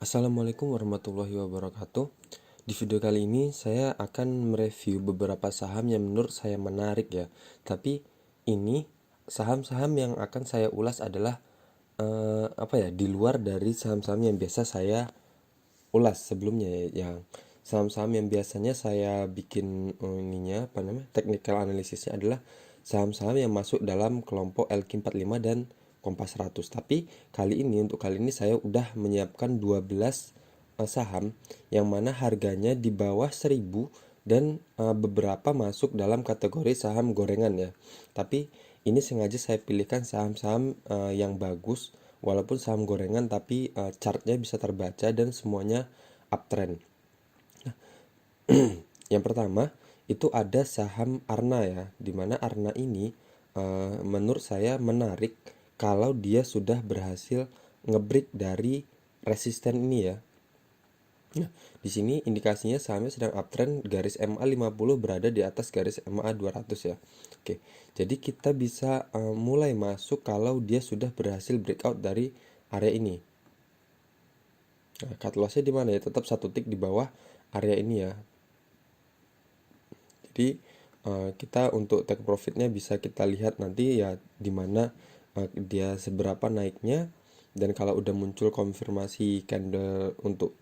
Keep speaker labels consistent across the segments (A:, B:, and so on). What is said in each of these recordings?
A: Assalamualaikum warahmatullahi wabarakatuh. Di video kali ini saya akan mereview beberapa saham yang menurut saya menarik ya. Tapi ini saham-saham yang akan saya ulas adalah di luar dari saham-saham yang biasa saya ulas sebelumnya ya. Yang saham-saham yang biasanya saya bikin technical analisisnya adalah saham-saham yang masuk dalam kelompok LQ45 dan Kompas 100. Tapi kali ini saya udah menyiapkan 12 saham yang mana harganya di bawah 1000 dan beberapa masuk dalam kategori saham gorengan ya. Tapi ini sengaja saya pilihkan saham-saham yang bagus walaupun saham gorengan, tapi chartnya bisa terbaca dan semuanya uptrend. Yang pertama itu ada saham Arna ya, dimana Arna ini menurut saya menarik kalau dia sudah berhasil ngebreak dari resisten ini ya. Nah, di sini indikasinya sahamnya sedang uptrend, garis MA 50 berada di atas garis MA 200 ya. Oke, jadi kita bisa mulai masuk kalau dia sudah berhasil breakout dari area ini. Nah, cut lossnya di mana ya? Tetap satu tick di bawah area ini ya. Jadi kita untuk take profitnya bisa kita lihat nanti ya, dimana dia seberapa naiknya, dan kalau udah muncul konfirmasi candle untuk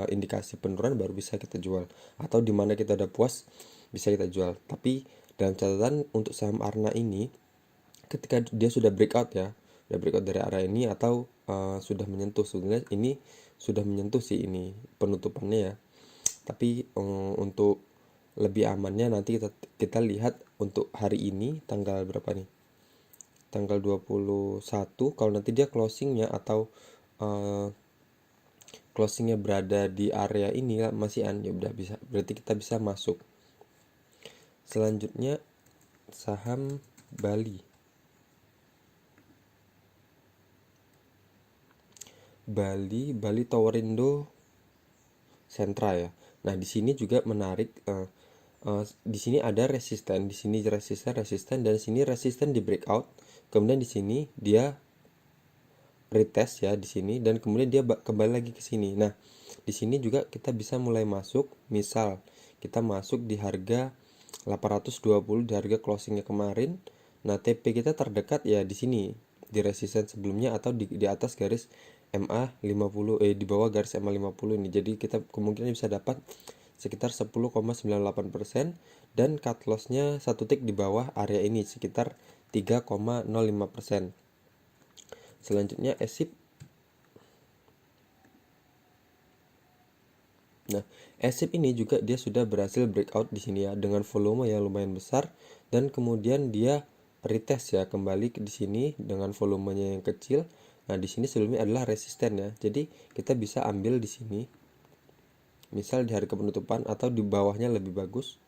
A: indikasi penurunan baru bisa kita jual, atau dimana kita udah puas bisa kita jual. Tapi dalam catatan untuk saham Arna ini, ketika dia sudah breakout ya, udah breakout dari area ini atau sudah menyentuh, sebenarnya ini sudah menyentuh sih ini penutupannya ya. Tapi untuk lebih amannya nanti kita lihat untuk hari ini tanggal berapa nih, tanggal 21. Kalau nanti dia closingnya atau closingnya berada di area ini masih ya udah bisa, berarti kita bisa masuk. Selanjutnya saham Bali Towerindo Sentra ya. Nah, di sini juga menarik. Di sini ada resisten, di sini resisten, dan di sini resisten di breakout. Kemudian di sini dia retest ya di sini, dan kemudian dia kembali lagi ke sini. Nah, di sini juga kita bisa mulai masuk. Misal kita masuk di harga 820 di harga closingnya kemarin. Nah, TP kita terdekat ya di sini, di resisten sebelumnya atau di atas garis MA 50 di bawah garis MA 50 ini. Jadi kita kemungkinan bisa dapat sekitar 10,98%, dan cut lossnya satu tick di bawah area ini sekitar 3,05%. Selanjutnya ESIP. Nah, ESIP ini juga dia sudah berhasil breakout di sini ya, dengan volume yang lumayan besar, dan kemudian dia retest ya kembali di sini dengan volumenya yang kecil. Nah, di sini sebelumnya adalah resisten ya. Jadi kita bisa ambil di sini. Misal di harga penutupan atau di bawahnya lebih bagus.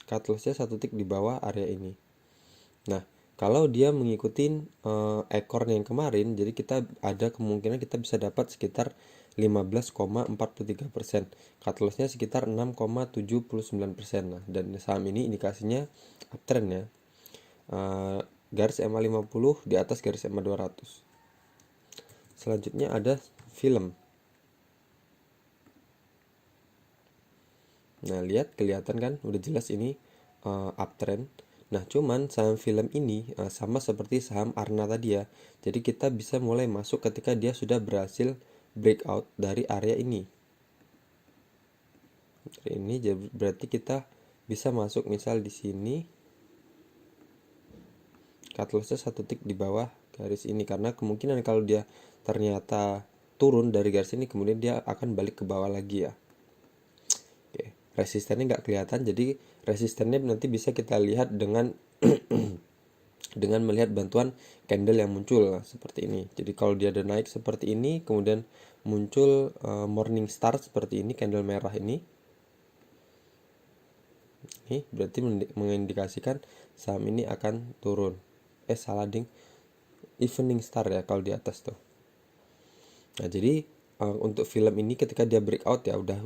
A: Cut lossnya satu tick di bawah area ini. Nah, kalau dia mengikuti ekornya yang kemarin, jadi kita ada kemungkinan kita bisa dapat sekitar 15,43%. Cut lossnya sekitar 6,79%. Nah, dan saham ini indikasinya uptrend ya. Garis MA 50 di atas garis MA 200. Selanjutnya ada film. Nah, kelihatan kan udah jelas ini uptrend. Nah, cuman saham film ini sama seperti saham Arna tadi ya. Jadi kita bisa mulai masuk ketika dia sudah berhasil breakout dari area ini. Ini berarti kita bisa masuk misal di sini. Cut lossnya satu tick di bawah garis ini, karena kemungkinan kalau dia ternyata turun dari garis ini kemudian dia akan balik ke bawah lagi ya. Resistennya nggak kelihatan, jadi resistennya nanti bisa kita lihat dengan dengan melihat bantuan candle yang muncul seperti ini. Jadi kalau dia ada naik seperti ini, kemudian muncul morning star seperti ini, candle merah ini berarti mengindikasikan saham ini akan turun. Salah ding, evening star ya kalau di atas tuh. Nah, jadi untuk film ini ketika dia breakout ya udah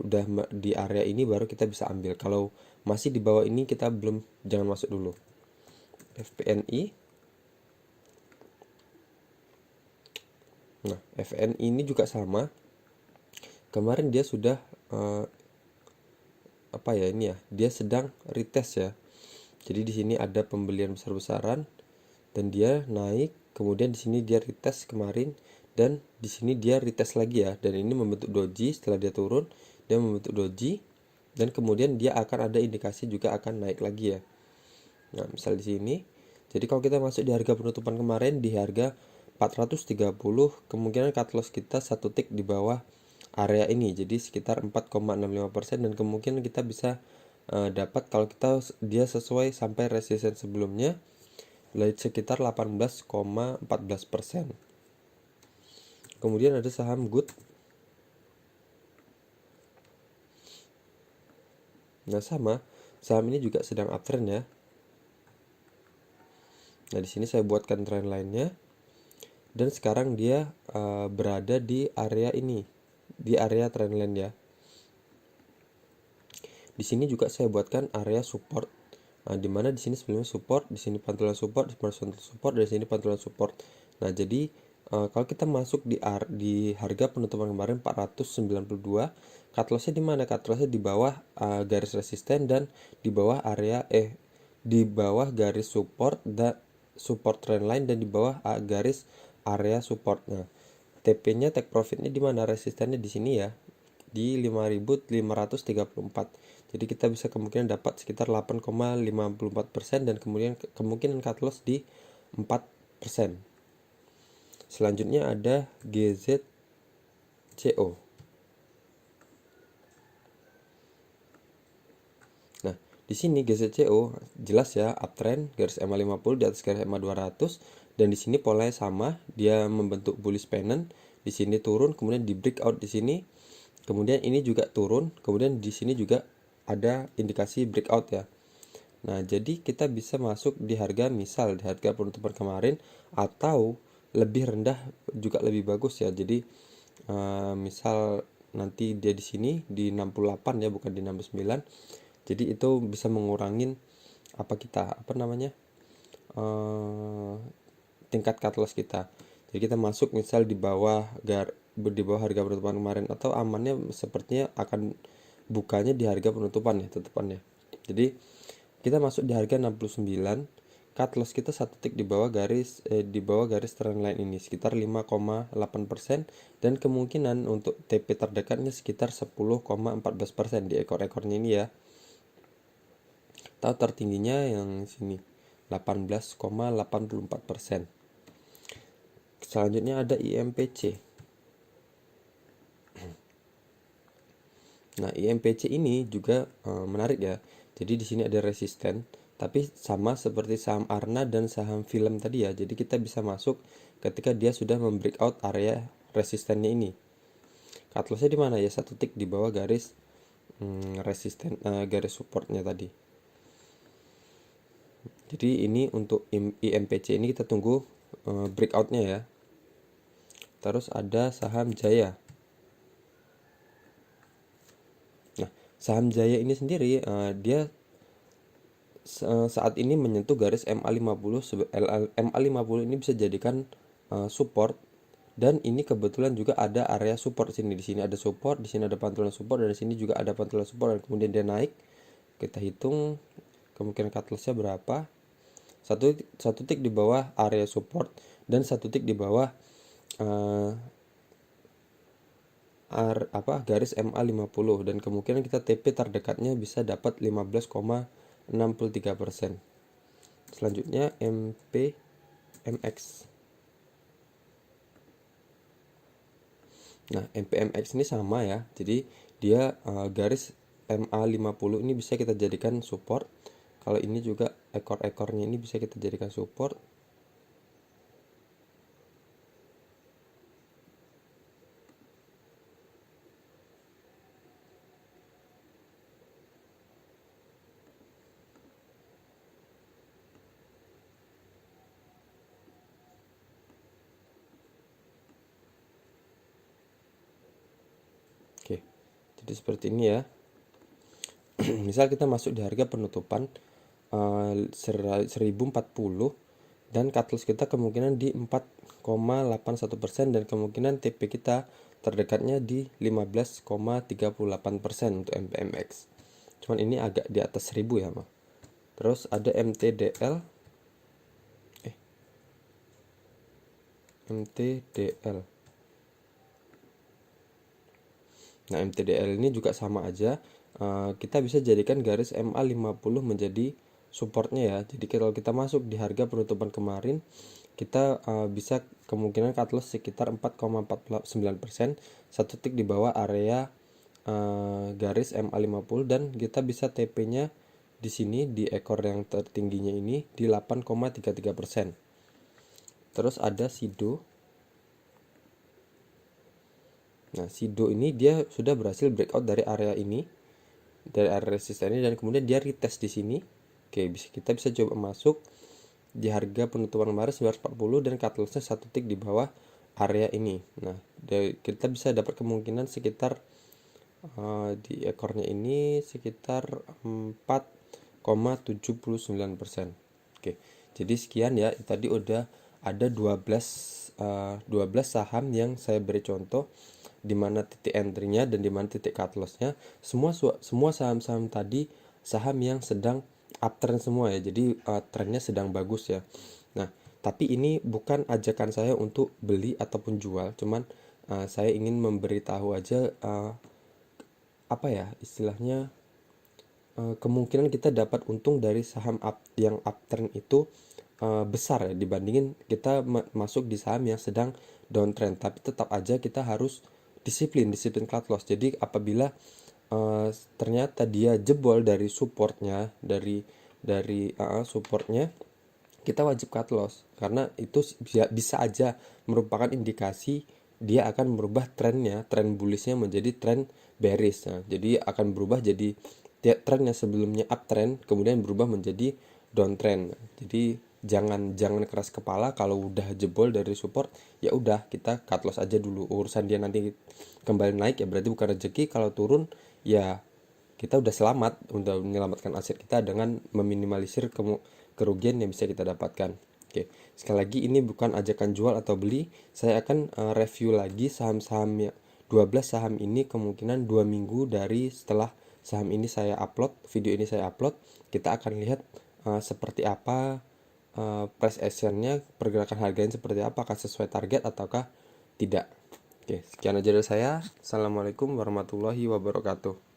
A: di area ini baru kita bisa ambil. Kalau masih di bawah ini kita jangan masuk dulu. FPNI. Nah, FN ini juga sama. Kemarin dia sudah dia sedang retest ya. Jadi di sini ada pembelian besar-besaran dan dia naik, kemudian di sini dia retest kemarin dan di sini dia retest lagi ya, dan ini membentuk doji. Setelah dia turun, dia membentuk doji dan kemudian dia akan ada indikasi juga akan naik lagi ya. Nah, misal di sini. Jadi kalau kita masuk di harga penutupan kemarin di harga 430, kemungkinan cut loss kita satu tick di bawah area ini, jadi sekitar 4,65%, dan kemungkinan kita bisa dapat kalau dia sesuai sampai resistance sebelumnya sekitar 18,14%. Kemudian ada saham Good. Nah, sama saham ini juga sedang uptrend ya. Nah, di sini saya buatkan trend line-nya dan sekarang dia berada di area ini, di area trendline ya. Di sini juga saya buatkan area support. Nah, di mana di sini sebelumnya support, di sini pantulan support, di sini support, dan di sini pantulan support. Nah, jadi kalau kita masuk di harga penutupan kemarin 492, cut loss-nya di mana? Cut loss-nya di bawah garis resisten dan di bawah di bawah garis support dan support trendline dan di bawah garis area support. Nah, TP-nya take profit-nya di mana? Resistennya di sini ya, di 5.534. Jadi kita bisa kemungkinan dapat sekitar 8,54% dan kemudian kemungkinan cut loss di 4%. Selanjutnya ada GZCO. Nah, di sini GZCO jelas ya uptrend, garis EMA 50 di atas garis EMA 200, dan di sini polanya sama, dia membentuk bullish pennant, di sini turun, kemudian di breakout di sini. Kemudian ini juga turun, kemudian di sini juga ada indikasi breakout ya. Nah, jadi kita bisa masuk di harga, misal di harga penutupan kemarin, atau lebih rendah juga lebih bagus ya. Jadi misal nanti dia di sini di 68 ya, bukan di 69. Jadi itu bisa mengurangin tingkat cut loss kita. Jadi kita masuk misal di bawah harga penutupan kemarin, atau amannya sepertinya akan bukanya di harga penutupan ya, tutupannya. Jadi kita masuk di harga 69, cut loss kita satu tick di bawah garis trendline ini sekitar 5,8%, dan kemungkinan untuk TP terdekatnya sekitar 10,14% di ekor-ekornya ini ya. Atau tertingginya yang sini 18,84%. Selanjutnya ada IMPC. Nah, IMPC ini juga menarik ya. Jadi di sini ada resisten, tapi sama seperti saham Arna dan saham film tadi ya. Jadi kita bisa masuk ketika dia sudah membreakout area resistennya ini. Cut loss-nya di mana ya? Satu tick di bawah garis garis supportnya tadi. Jadi ini untuk IMPC ini kita tunggu breakout-nya ya. Terus ada saham Jaya. Nah, saham Jaya ini sendiri dia saat ini menyentuh garis MA50. MA50 ini bisa jadikan support, dan ini kebetulan juga ada area support sini. Di sini ada support, di sini ada pantulan support, dan di sini juga ada pantulan support, dan kemudian dia naik. Kita hitung kemungkinan cut loss-nya berapa. Satu tick di bawah area support dan satu tick di bawah garis MA50, dan kemungkinan kita TP terdekatnya bisa dapat 15,63%. Selanjutnya MPMX. Nah, MPMX ini sama ya. Jadi dia garis MA50 ini bisa kita jadikan support. Kalau ini juga ekor-ekornya ini bisa kita jadikan support. Oke, jadi seperti ini ya. Misal kita masuk di harga penutupan 1040, dan cut loss kita kemungkinan di 4,5%. 15,81% dan kemungkinan TP kita terdekatnya di 15,38% untuk MPMX. Cuman ini agak di atas 1000 ya, mah. Terus ada MTDL. Nah, MTDL ini juga sama aja. Kita bisa jadikan garis MA50 menjadi supportnya ya. Jadi kalau kita masuk di harga penutupan kemarin, kita bisa kemungkinan cut loss sekitar 4,49%, satu tick di bawah area garis MA50, dan kita bisa TP-nya di sini di ekor yang tertingginya ini di 8,33%. Terus ada SIDO. Nah, SIDO ini dia sudah berhasil breakout dari area ini, dari area resisten ini, dan kemudian dia retest di sini. Oke, kita bisa coba masuk di harga penutupan kemarin 940 dan cut loss-nya satu tick di bawah area ini. Nah, kita bisa dapat kemungkinan sekitar di ekornya ini sekitar 4,79%. Oke, jadi sekian ya. Tadi udah ada 12 saham yang saya beri contoh di mana titik entry-nya dan di mana titik cut loss-nya. Semua saham-saham tadi saham yang sedang uptrend semua ya. Jadi trennya sedang bagus ya. Nah, tapi ini bukan ajakan saya untuk beli ataupun jual, cuman saya ingin memberitahu aja apa ya istilahnya, kemungkinan kita dapat untung dari saham yang uptrend itu besar ya dibandingin kita masuk di saham yang sedang downtrend. Tapi tetap aja kita harus disiplin cut loss. Jadi apabila ternyata dia jebol dari supportnya, dari supportnya, kita wajib cut loss karena itu bisa aja merupakan indikasi dia akan merubah trennya, tren bullishnya menjadi tren bearish. Nah, jadi akan berubah jadi tren yang sebelumnya uptrend kemudian berubah menjadi downtrend. Jadi jangan keras kepala kalau udah jebol dari support, ya udah kita cut loss aja dulu. Urusan dia nanti kembali naik ya berarti bukan rezeki, kalau turun ya kita udah selamat untuk menyelamatkan aset kita dengan meminimalisir kerugian yang bisa kita dapatkan. Oke, sekali lagi ini bukan ajakan jual atau beli. Saya akan review lagi saham-sahamnya. 12 saham ini kemungkinan 2 minggu dari setelah saham ini saya upload, video ini saya upload, kita akan lihat seperti apa price action-nya, pergerakan harganya seperti apa, apakah sesuai target ataukah tidak. Oke, sekian aja dari saya. Assalamualaikum warahmatullahi wabarakatuh.